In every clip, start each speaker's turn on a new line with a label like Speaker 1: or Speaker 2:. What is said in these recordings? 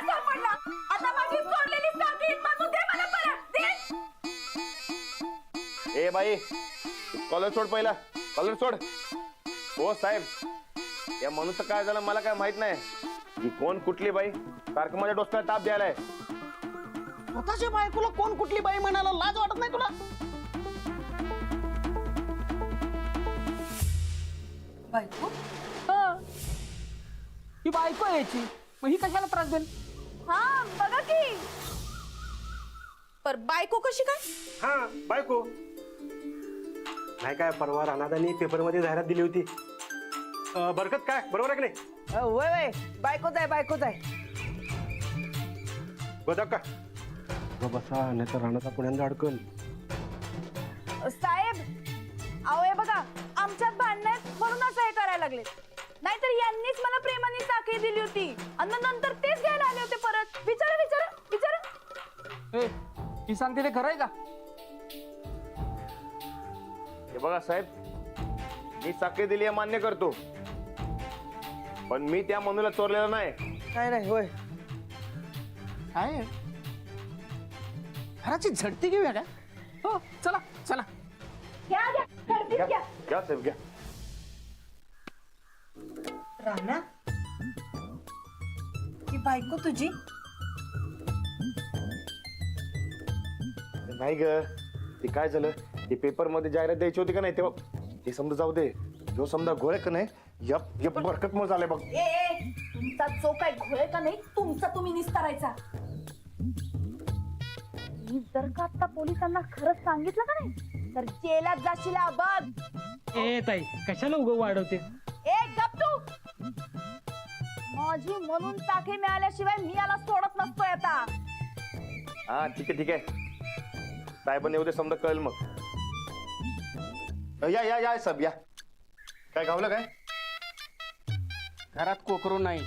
Speaker 1: सापडला. आता माझी चोरलेली साखळी मनू दे मला परत दे.
Speaker 2: ए बाई कॉलर सोड, पहिला कॉलर सोड. हो साहेब, या मनूचं काय झालं मला काय माहित नाही. ही कोण कुठली बाई सारखं माझ्या डोसक्याला ताप द्यायलाय.
Speaker 3: स्वतःच्या बायकोला कोण कुठली बाई म्हणाला, लाज वाटत नाही तुला?
Speaker 1: बायको
Speaker 3: ही बायको आहे याची, मग ही कशाला त्रास देईल?
Speaker 1: हा बघा की. पर बायको कशी काय?
Speaker 4: हा बायको नाही काय, परवा राणादानी पेपरमध्ये जाहिरात दिली होती. बरकत काय बरोबर आहे की नाही?
Speaker 3: वय वय, बायकोच आहे बायकोच आहे.
Speaker 4: बघा का बसा, नाही तर राणाचा पुण्यांदा अडकल.
Speaker 1: साहेब अहो हे बघा, आमच्यात भांडण आहेत म्हणून असं हे करायला लागले. नाहीतर यांनीच मला प्रेमाने साखळी दिली होती आणि नंतर तेच घ्यायला आले होते परत. विचारा विचारा विचारा.
Speaker 3: ए, ही सांगते ते खरं आहे का?
Speaker 2: हे बघा साहेब, मी साखळी दिली आहे मान्य करतो, पण मी त्या मनूला चोरलेलं नाही.
Speaker 3: काय नाही होय. काय घराची झडती घेऊया का? हो चला चला.
Speaker 1: घ्या घ्या गर्दीत घ्या.
Speaker 2: घ्या साहेब घ्या.
Speaker 1: राणा ही बायको तुझी?
Speaker 2: नाही ग, ते काय झालं, ते पेपर मध्ये जाहिरात द्यायची होती का नाही, तेव्हा ते समजा जाऊ दे. जो समजा घोळे का नाही, या बरकत मग झाले बघ.
Speaker 1: ए तुमचा जो काय घोळे का नाही, तुमचा तुम्ही निस्तारायचा. मी जर का आता पोलिसांना खरंच सांगितलं का नाही, तर जेलात जाशील बघ.
Speaker 3: ए ताई, कशाला उगं वाढवते?
Speaker 1: ए गप तू. माझी म्हणून साखळी मिळाल्याशिवाय मी याला सोडत नसतोय आता.
Speaker 2: हा ठीक आहे ठीक आहे, साहेबांनी उद्या समजा कळेल मग. या या या साहेब या. काय गावलं काय?
Speaker 3: घरात कोकरू नाही.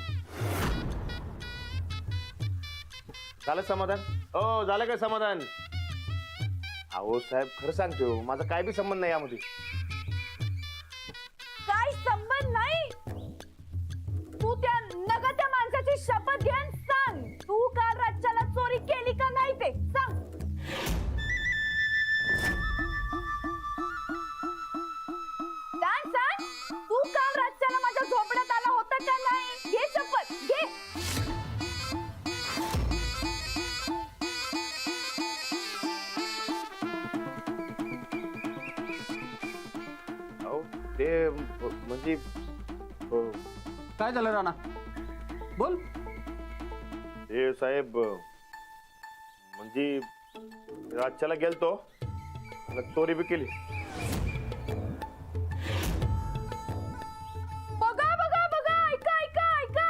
Speaker 2: झालं समाधान? हो झालं काय समाधान? अहो साहेब खरं सांगतो, माझा काय बी संबंध नाही यामध्ये.
Speaker 1: काय संबंध नाही? तू त्या नगत्या माणसाची शपथ घे आणि सांग, तू काल रातच्याला चोरी केली का नाही ते सांग. सांग सांग, तू काल रातच्याला माझ्या झोपड्यात आला होता का नाही? घे शपथ घे.
Speaker 2: अहो ते म्हणजे
Speaker 3: काय झालं राणा? बोल.
Speaker 2: ते साहेब म्हणजे रातच्याला गेलतो आणि चोरी बी केली.
Speaker 1: बघा बघा बघा, ऐका ऐका ऐका.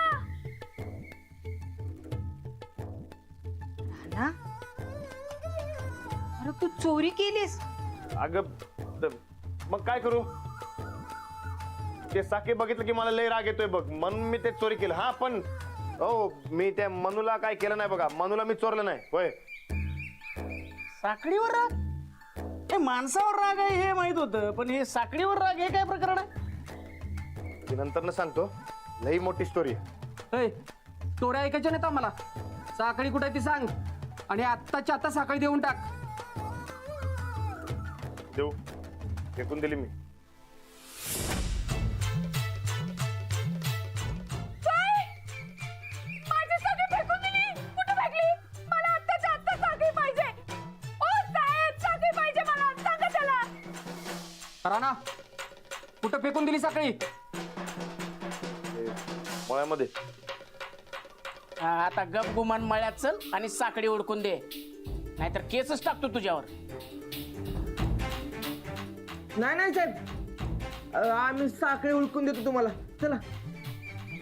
Speaker 1: राणा, अरे तू चोरी केलीस?
Speaker 2: अगं मग काय करू, ते साखळी बघितलं की मला लय राग येतोय बघ, म्हणून मी ते चोरी केलं. हा पण हो, मी त्या मनूला काय केलं नाही बघा, मनूला मी चोरलं नाही. होय
Speaker 3: साखळीवर राग? हे माणसावर राग आहे हे माहित होतं, पण हे साखळीवर राग हे काय प्रकरण आहे?
Speaker 2: ते नंतर न सांगतो, लई मोठी स्टोरी आहे.
Speaker 3: ए, स्टोरी ऐकायच्या नाहीत आम्हाला. साखळी कुठे ती सांग, आणि आत्ताच्या आता साखळी देऊन टाक.
Speaker 2: देऊ, फेकून दिली मी.
Speaker 1: माझी साखळी फेकून दिली? कुठे फेकली? मला आत्ताच्या आत्ता साखळी पाहिजे. ओ साहेब, साखळी पाहिजे मला, सांगा त्याला.
Speaker 3: राणा, कुठं फेकून दिली साखळी?
Speaker 2: ते मळ्यामध्ये.
Speaker 5: आता गप गुमान मळ्यात चल आणि साखळी ओळखून दे, नाहीतर केसच टाकतो तुझ्यावर.
Speaker 3: नाही नाही साहेब, आम्ही साखळी उलकून देतो तुम्हाला. चला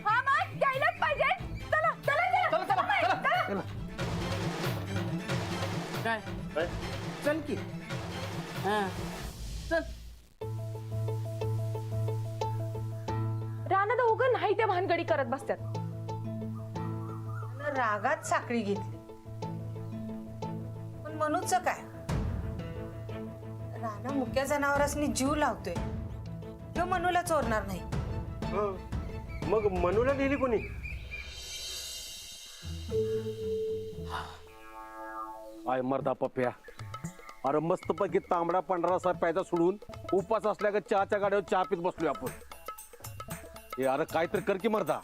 Speaker 1: हा मग घ्यायलाच पाहिजे. चला चला चला
Speaker 3: चला चला चला.
Speaker 5: काय
Speaker 2: काय?
Speaker 5: चल की. हा चल.
Speaker 1: राणा तर उगं नाही त्या भानगडी करत बसतात.
Speaker 6: रागात साखळी घेतली, पण मनूचं काय? राणा मुक्या जनावरांनी जीव लावतोय, तो मनूला चोरणार नाही.
Speaker 4: मग मनूला दिली कोणी?
Speaker 7: काय मर्दा पप्प्या, अरे मस्त पैकी तांबडा पांढरा असा प्यायचा सोडून उपास असल्या का चहाच्या गाड्यावर चहा पित बसलोय आपण. हे अरे काय तर कर की मर्दा.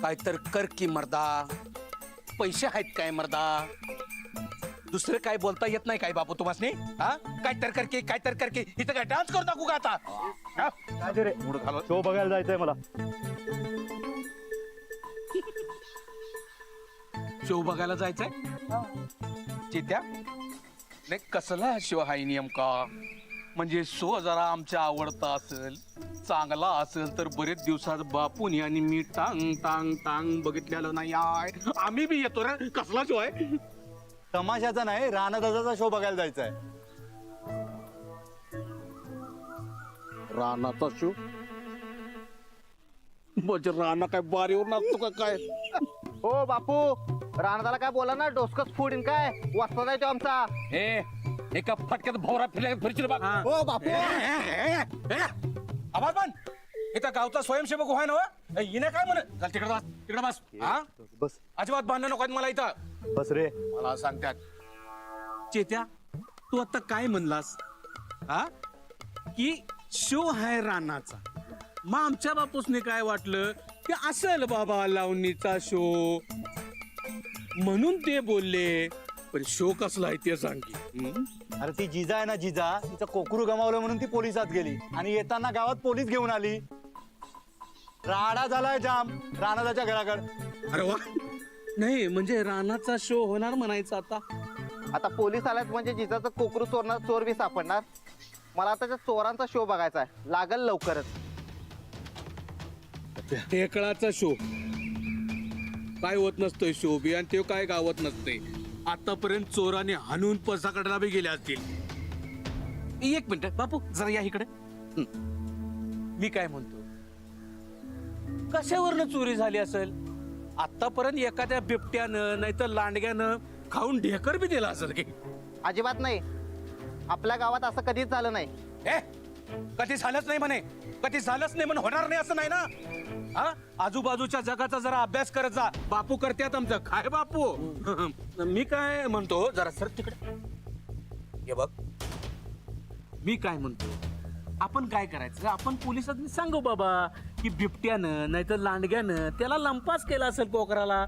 Speaker 8: काय तर कर की मर्दा. पैसे आहेत काय मर्दा? दुसरं काय बोलता येत नाही काय बापू तुम्हासने? हा, काय तर कर की, काय तर कर की. इथं काय डान्स करू टाकू का आता? हा?
Speaker 4: शो बघायला जायचंय मला.
Speaker 8: शो बघायला जायचंय चित्या? नाही कसला शो आहे नेमका? म्हणजे शो जरा आमच्या आवडता असेल, चांगला असेल तर बरेच दिवसात बापून आणि मी टांग टांग टांग बघितलेलं नाही आहे. आम्ही बी येतो रे. कसला शो आहे?
Speaker 9: तमाशाचा नाही, राणादादाचा शो बघायला जायचा आहे.
Speaker 7: रानाचा शो म्हणजे राणा काय बारीवर नाचतो का काय?
Speaker 2: हो बापू, राणादाला काय बोला ना, डोसकच फुडीन काय वाचता जायचो आमचा.
Speaker 8: एका फटक्यात भोवरा फिरशील बघ.
Speaker 9: हो बापू,
Speaker 8: आवाज बंद. इथं गावचा स्वयंसेवक व्हाय ना हिने काय म्हण. चल तिकडे बस, तिकडे बस. हा,
Speaker 4: बस
Speaker 8: अजिबात भांडण नको आहेत मला इथं.
Speaker 4: बस रे.
Speaker 8: मला सांगतात चेत्या, तू आता काय म्हणलास? हा, की शो आहे रानाचा. मग आमच्या बापूसने काय वाटलं की असेल बाबा लावणीचा शो म्हणून ते बोलले. पण शो कसला आहे ते सांग की.
Speaker 9: अरे ती जिजा आहे ना, जिजा, तिचं कोकरू गमावलं म्हणून ती पोलिसात गेली आणि येताना गावात पोलीस घेऊन आली. राडा झालाय जाम राणादाच्या घराकडे.
Speaker 8: अरे वा, नाही म्हणजे रानाचा शो होणार म्हणायचं आता.
Speaker 2: आता पोलीस आल्यात म्हणजे जिजाचं कोकरू चोरणार, चोर बी सापडणार. मला आता त्या चोरांचा शो बघायचा आहे, लागल लवकरच.
Speaker 8: ढेकळाचा शो काय होत नसतोय शो बी, आणि ते काय गावत नसते. आतापर्यंत चोराने हाणून पसाकडाला बी गेले असतील. एक मिनिट बापू, जरा या इकडे. मी काय म्हणतो, कशावरनं चोरी झाली असेल? आतापर्यंत एखाद्या बिबट्यानं नाही तर लांडग्यानं खाऊन ढेकर बी दिला असेल की?
Speaker 2: अजिबात नाही, आपल्या गावात असं कधीच झालं नाही.
Speaker 8: कधी झालंच नाही म्हणे, कधी झालंच नाही म्हणे, होणार नाही असं नाही ना. हा, आजूबाजूच्या जगाचा जरा अभ्यास करत जा. बापू करतात आमचं काय बापू. मी काय म्हणतो, जरा सर तिकडे हे बघ. मी काय म्हणतो, आपण काय करायचं, आपण पोलिसांनी सांगू बाबा की बिबट्यानं नाही तर लांडग्यानं त्याला लंपास केला असेल कोकराला.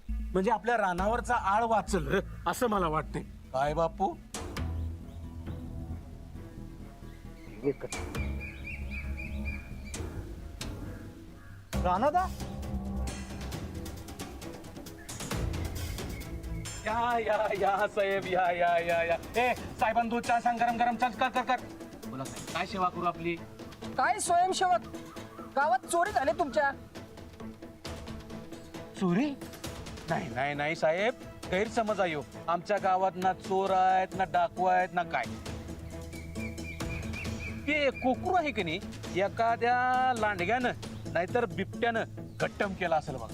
Speaker 8: म्हणजे आपल्या रानावरचा आळ वाचल असं मला वाटतंय. काय बापू?
Speaker 9: राणादा,
Speaker 8: या साहेब, या. साहेबांना दूध चहा सांग गरम गरम. चल कर कर. बोला साहेब, काय सेवा करू आपली?
Speaker 5: काय स्वयंसेवक, गावात चोरी झाली तुमच्या.
Speaker 8: चोरी? नाही साहेब, गैरसमज आहे. आमच्या गावात ना चोर आहेत, ना डाकू आहेत, ना काय. ते कोकरू आहे की नाही, एखाद्या लांडग्यानं नाहीतर बिबट्यानं गट्टम केला असेल बघ.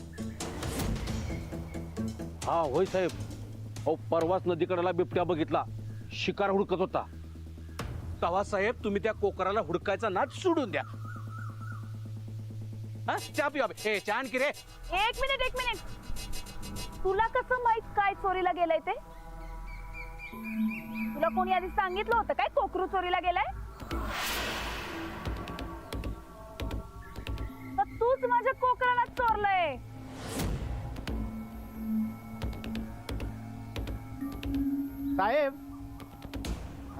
Speaker 7: हा होय साहेब. अहो परवाच नदीकडेला बिबट्या बघितला, शिकार हुडकत होता.
Speaker 8: तवा साहेब तुम्ही त्या कोकराला हुडकायचा नाच सोडून द्या. हा, चहा पिवा. हे चहा आणखी रे.
Speaker 1: एक मिनिट. तुला कसं माहित काय चोरीला गेलाय ते? तुला कोणी आधी सांगितलं होतं काय कोकरू चोरीला गेलाय? तर तूच माझ्या कोकराला चोरलंय.
Speaker 3: साहेब,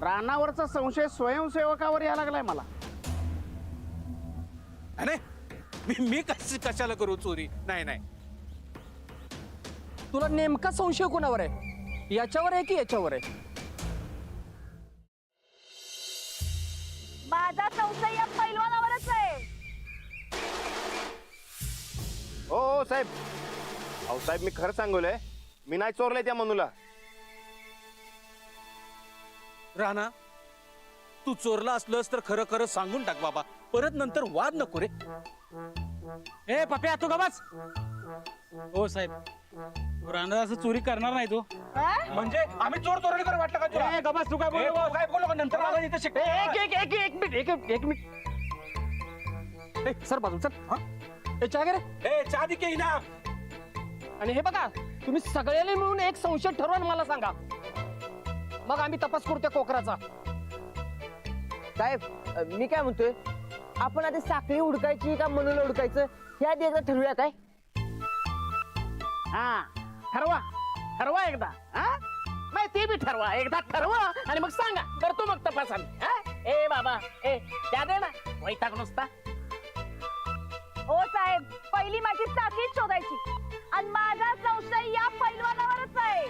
Speaker 3: रानावरचा संशय स्वयंसेवकावर यायला लागलाय मला.
Speaker 8: नाही मी कशाला करू चोरी? नाही.
Speaker 5: तुला नेमका संशय कोणावर आहे? याच्यावर आहे की याच्यावर आहे?
Speaker 1: माझा संशय या पैलवानावरच आहे.
Speaker 2: हो साहेब. अहो साहेब, मी खरं सांगूलंय, मी नाही चोरलंय त्या मनूला.
Speaker 8: राणा, तू चोरला असलंस तर खरं खरं सांगून टाक बाबा. परत नंतर वाद नको रे.
Speaker 3: ए पप्या, तू गबास. हो साहेब, राणा असं चोरी करणार नाही तो.
Speaker 8: म्हणजे आम्ही चोर चोरी कर वाटलं का तुला?
Speaker 3: ए गबास, तू काय
Speaker 8: ए,
Speaker 3: बोलू?
Speaker 8: काय बोलू का? नंतर मला इथं शिक.
Speaker 3: एक मिनिट. ए, सर बाजू चल. हा, ए चहा घे रे.
Speaker 8: ए, चहा दे की ना.
Speaker 5: आणि हे बघा तुम्ही सगळ्यांनी मिळून एक संशय ठरवा आणि मला सांगा, मग आम्ही तपास करू त्या कोकराचा.
Speaker 10: साहेब मी काय म्हणतोय, आपण आधी साखळी उडकायची का मनूला उडकायचं हे आधी एकदा ठरवूया काय?
Speaker 5: हा ठरवा ठरवा एकदा. हा नाही ते बी ठरवा, एकदा ठरवा आणि मग सांगा, करतो मग तपास आम्ही. हा? ए बाबा ए त्या दे ना वैताग नुसता.
Speaker 1: ओ साहेब, पहिली माझी साखळीच शोधायची आणि माझा संशय या पैलवानावरच आहे.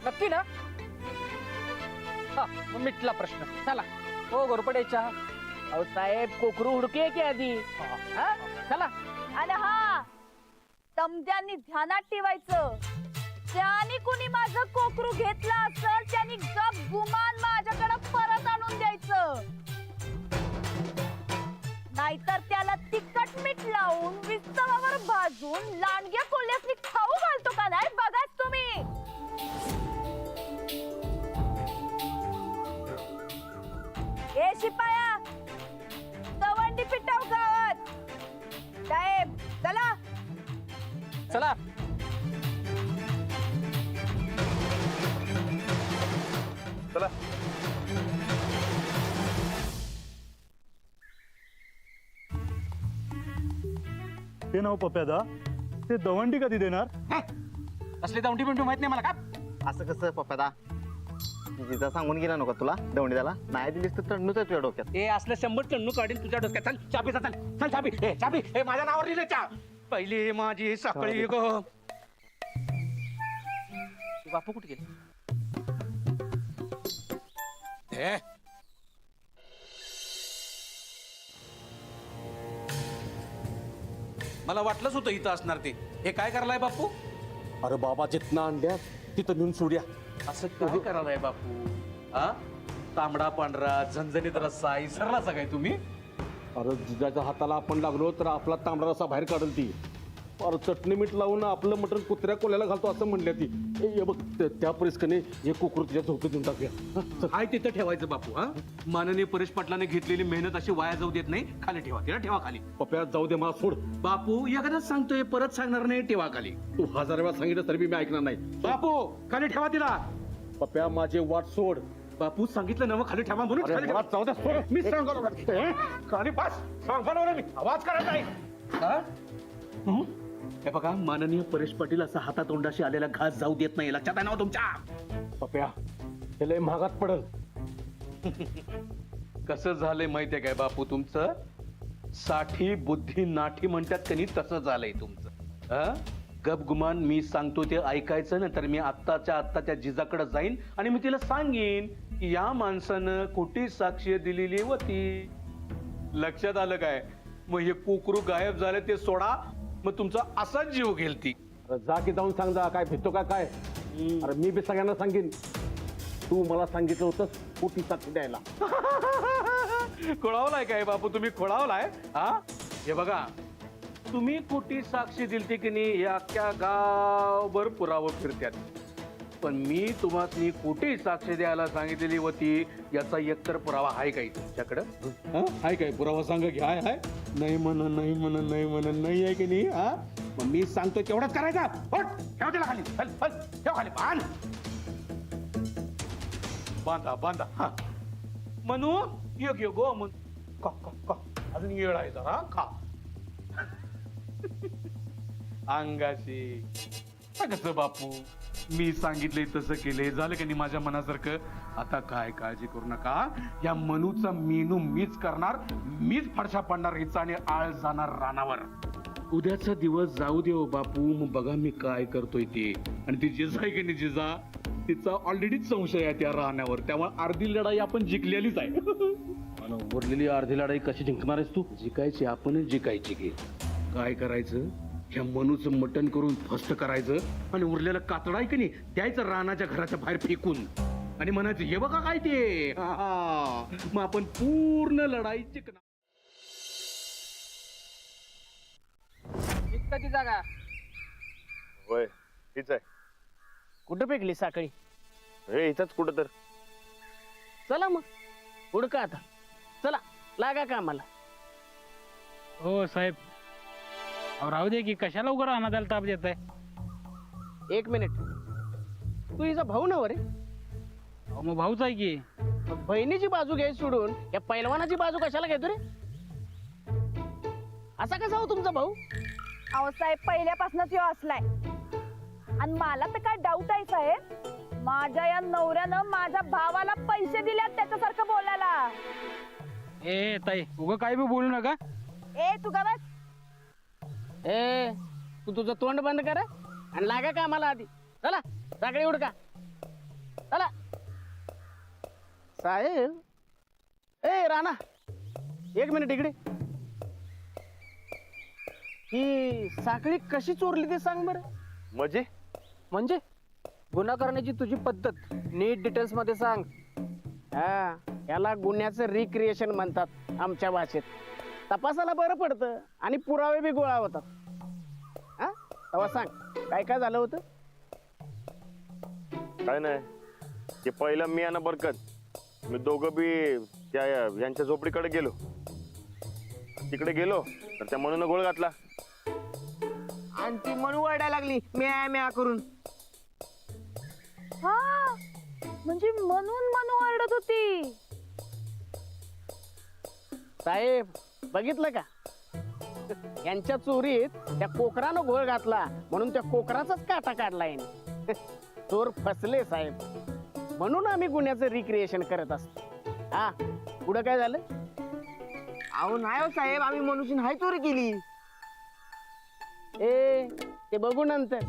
Speaker 5: नक्की ना? हा, मग मिटला प्रश्न. चला हो घोरपड्याच्या. अहो साहेब कोकरू हुडके की आधी. हा? चला.
Speaker 1: आणि हा तमद्यांनी ध्यानात ठेवायचं, ज्याने कुणी माझं कोकरू घेतलं असेल त्यांनी गप गुमान माझ्याकडे परत आणून द्यायचं, नाहीतर त्याला तिखट मीठ लावून विस्तवावर भाजून लांडग्या कोल्ह्यासनी खाऊ घालतो का नाही बघाच तुम्ही. ए शिपाया, दवंडी पिटाव गावात. साहेब चला.
Speaker 5: चला.
Speaker 2: चला.
Speaker 9: ते नाव पप्यादा, ते दवंडी कधी देणार?
Speaker 5: असले दौंडी बिंडू माहित नाही मला का?
Speaker 10: असं कसं पप्पादा, जिजा सांगून गेला नको तुला दवंडी द्याला? नाही दिलीस तर टन्नूच आहे तुझ्या डोक्यात.
Speaker 5: ए असलं 100 टन्नू काढीन तुझ्या डोक्यात. चल चाबी चल चल चाबी. ए चाबी ए माझ्या नावावर लिहिले चा. पहिली माझी साखळी गो. बापू कुठे गेले?
Speaker 8: ए मला वाटलंच होतं इथं असणार ते. हे काय करायलाय बापू?
Speaker 7: अरे बाबा जिथनं आणल्या तिथं नेऊन सोडूया.
Speaker 8: असं काय करायलाय बापू? हा तांबडा पांढरा झणझणीत रस्सा इसरला सगळं तुम्ही.
Speaker 7: अरे जिजाच्या हाताला आपण लागलो तर आपला तांबडा रसा बाहेर काढल ती. अरे चटणी मीठ लावून आपलं मटण कुत्र्या कोल्याला घालतो असं म्हणल्या ती. हे बघ त्या परिस्थितीने हे कुकर तुझ्या झोपेत देऊन टाकूया.
Speaker 8: काय तिथं ठेवायचं बापू? हा माननीय परेश पाटलाने घेतलेली मेहनत अशी वाया जाऊ देत नाही. खाली ठेवा, तिला ठेवा खाली.
Speaker 7: पप्या जाऊ दे मला सोड.
Speaker 8: बापू एखादाच सांगतोय, परत सांगणार नाही. ठेवा खाली.
Speaker 7: तू 1000 वेळा सांगितलं तरी मी ऐकणार नाही.
Speaker 8: बापू खाली ठेवा तिला.
Speaker 7: पप्या माझे वाट सोड.
Speaker 8: बापू सांगितलं ना मग खाली ठेवा म्हणून.
Speaker 7: अरे
Speaker 8: खाली ठेवा.
Speaker 7: मला जाऊ दे सोड.
Speaker 8: मी सांगतो खाली बस. सांगतो मी आवाज करायचा आहे. हा? हे बघा माननीय परेश पाटील असा हातातोंडाशी आलेला घास जाऊ देत नाही. लक्षात आहे ना तुमच्या?
Speaker 7: पप्या हे लय महागात पडल.
Speaker 8: कसं झालंय माहितीये काय बापू तुमचं? साठी बुद्धी नाठी म्हणतात कनी, तसं झालंय तुमचं. गपगुमान मी सांगतो ते ऐकायचं ना, तर मी आत्ताच्या आत्ता त्या जिजाकडे जाईन आणि मी तिला सांगेन की या माणसानं खोटी साक्ष दिलेली होती. लक्षात आलं काय? मग हे कुकरू गायब झाले ते सोडा, मग तुमचा असाच जीव घेईल ती.
Speaker 7: अरे जा की जाऊन सांग जा. काय भितो काय? अरे मी बी सगळ्यांना सांगेन. तू मला सांगितलं होतं खोटी साक्ष द्यायला.
Speaker 8: खोळावलाय काय बापू तुम्ही? खोळावलाय. हा हे बघा तुम्ही खोटी साक्षी दिलती की नाही हे अख्ख्या गावभर पुरावं फिरत्यात, पण मी तुम्हाला खोटी साक्ष द्यायला सांगितलेली होती याचा एकतर पुरावा आहे काही तुमच्याकडं? हाय काय पुरावा? सांगा की. हाय हाय. नाही म्हणून नाही म्हणून नाही म्हणून नाही आहे की नाही? हा मग मी सांगतो तेवढंच करायचा. हट, ठेव तिला खाली. हल हल ठेव खाली. बांधा बांधा. हा म्हणू ये गो म्हणून का अजून येळ आहे जरा खा अंगाशी. कसं बापू मी सांगितलंय तसं केलंय, झालं की नाही माझ्या मनासारखं? आता काय काळजी करू नका. या मनूचा मेनू मीच करणार, मीच फडशा पडणार हिचा आणि आळ जाणार रानावर. उद्याचा दिवस जाऊ दे हो बापू, मग बघा मी काय करतोय ते. आणि ती जिजा आहे की नाही जिजा, तिचा ऑलरेडी संशय आहे त्या राहण्यावर, त्यामुळे अर्धी लढाई आपण जिंकलेलीच आहे.
Speaker 7: उरलेली अर्धी लढाई कशी जिंकणार आहेस तू?
Speaker 8: जिकायची आपणच जिकायची की. काय करायचं? ह्या मनूचं मटण करून फस्त करायचं आणि उरलेलं कातडा आहे की नाही द्यायचं रानाच्या घराच्या बाहेर फेकून आणि म्हणायचं हे बघा काय ते. मग आपण पूर्ण लढाई जिंकणार.
Speaker 5: ती जागा
Speaker 2: होय हीच आहे.
Speaker 5: कुठं फेकली साखळी?
Speaker 2: हे इथंच कुठं तर.
Speaker 5: चला मग उडका आता. चला लागा कामाला.
Speaker 3: हो साहेब.
Speaker 5: अहो, राहू दे की कशाला उगा अनाथाला ताप देत आहे.
Speaker 3: एक मिनिट, तू हिचा भाऊ नव रे?
Speaker 5: मग भाऊच आहे की.
Speaker 3: मग बहिणीची बाजू घ्यायची सोडून या पैलवानाची बाजू कशाला घेतो रे? असा कसा हो तुमचा भाऊ?
Speaker 1: अहो साहेब, पहिल्यापासूनच ह्यो असलाय. आणि मला तर काय डाऊट आहे साहेब, माझ्या या नवऱ्यानं माझ्या भावाला पैसे दिल्यात त्याच्यासारखं बोलायला.
Speaker 5: ए ताई, उगा काय बी बोलू नका.
Speaker 1: ए तू का बस.
Speaker 3: ए तू तुझं तोंड बंद कर आणि लागा का आम्हाला आधी. चला साखळी उडका. चला साहेब. ए राणा, एक मिनिट इकडे. ही साखळी कशी चोरली ते सांग बरं.
Speaker 10: म्हणजे गुन्हा करण्याची तुझी पद्धत नीट डिटेल्स मध्ये सांग.
Speaker 3: हा, याला गुन्ह्याचं रिक्रिएशन म्हणतात आमच्या भाषेत. तपासाला बरं पडतं आणि पुरावे बी गोळा होतात. हा, तेव्हा सांग काय काय झालं होतं.
Speaker 2: काय नाही, ते पहिलं मी आणि बरकत, मी दोघं बी त्या यांच्या झोपडीकडे गेलो. तिकडे गेलो तर त्या म्हणून गोळ घातला.
Speaker 10: आणि ती म्हणून ओरडायला लागली म्या म्या करून.
Speaker 1: हा, म्हणजे म्हणून मनू ओरडत होती.
Speaker 3: साहेब बघितलं का, यांच्या चोरीत त्या कोकरानं घोळ घातला म्हणून त्या कोकराचाच काटा काढला याने. चोर फसले साहेब, म्हणून आम्ही गुन्ह्याचं रिक्रिएशन करत असतो. हा, पुढं काय झालं?
Speaker 10: अहो नाही हो साहेब, आम्ही मनुष्य नाही चोरी केली.
Speaker 3: ए ते बघू नंतर.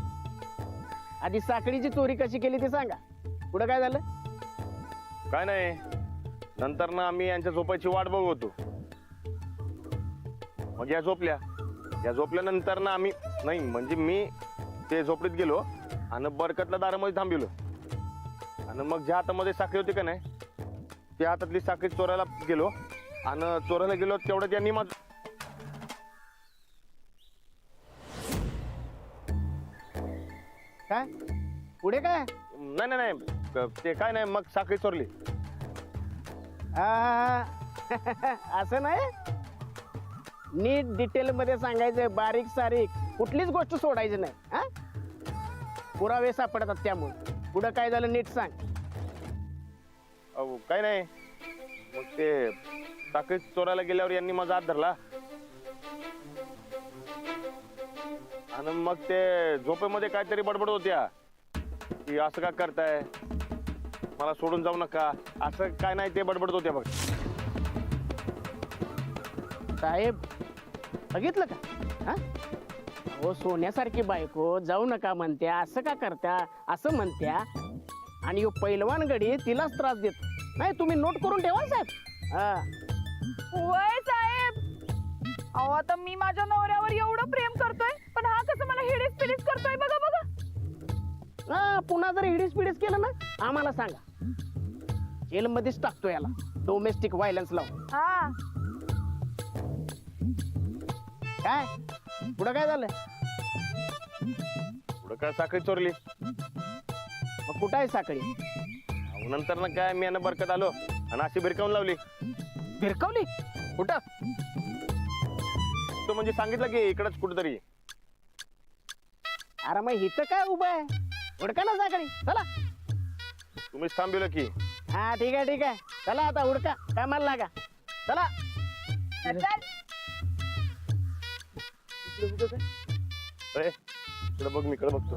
Speaker 3: आधी साखळीची चोरी कशी केली ते सांगा. पुढं काय झालं?
Speaker 2: काय नाही, नंतर ना आम्ही यांच्या झोपायची वाट बघत होतो. मग या झोपल्यानंतर ना आम्ही नाही म्हणजे मी ते झोपडीत गेलो आणि बरकतला दारामध्ये थांबिलो. आणि मग ज्या हातामध्ये साखळी होती का नाही, त्या हातातली साखळी चोरायला गेलो. आणि चोरायला गेलो तेवढं त्यांनी माझ
Speaker 3: काय पुढे काय?
Speaker 2: नाही नाही नाही, ते काय नाही, मग साखळी चोरली.
Speaker 3: आ, असं नाही, नीट डिटेल मध्ये सांगायचं, बारीक सारीक कुठलीच गोष्ट सोडायची नाही. हा, पुरावे सापडतात त्यामुळे. पुढं काय झालं नीट सांग.
Speaker 2: अहो काय नाही, मग ते साखळी चोरायला गेल्यावर यांनी माझा हात धरला. आणि मग ते झोपेमध्ये काहीतरी बडबड होत्या की असं का करताय, मला सोडून जाऊ नका, असं काय नाही ते बडबडत होत्या बघ.
Speaker 3: साहेब बघितलं का? हा, हो, सोन्यासारखी बायको जाऊ नका म्हणत्या, असं का करत्या, असं म्हणत्या. आणि यो पैलवान गडी तिलाच त्रास देत नाही. तुम्ही नोट करून ठेवा साहेब. हा,
Speaker 1: वय साहेब, अहो आता मी माझ्या नवऱ्यावर एवढं प्रेम करतोय, पण हा कसं मला हिडीस पिडीस करतोय. बघा बघा.
Speaker 3: हा, पुन्हा जर हिडीस पिडीस केलं ना आम्हाला सांगा, जेलमध्येच टाकतो याला, डोमेस्टिक व्हायलन्स लावून.
Speaker 1: हा,
Speaker 3: काय पुढं काय झालं?
Speaker 2: पुढं काय साखळी चोरली.
Speaker 3: मग कुठं आहे साखळी?
Speaker 2: अहो, नंतर ना काय मी आणि बरकत आलो आणि अशी भिरकावून लावली.
Speaker 3: भिरकावली कुठं?
Speaker 2: तो म्हणजे सांगितलं की इकडच कुठेतरी.
Speaker 3: अरे मग इथं काय उभं आहे? उडका ना साखळी, चला.
Speaker 2: तुम्हीच थांबिलं की.
Speaker 3: हा ठीक आहे ठीक आहे, चला आता उडका, कामाला लागा. चला.
Speaker 1: चल.
Speaker 2: इकडे बघ, मी इकडे बघतो.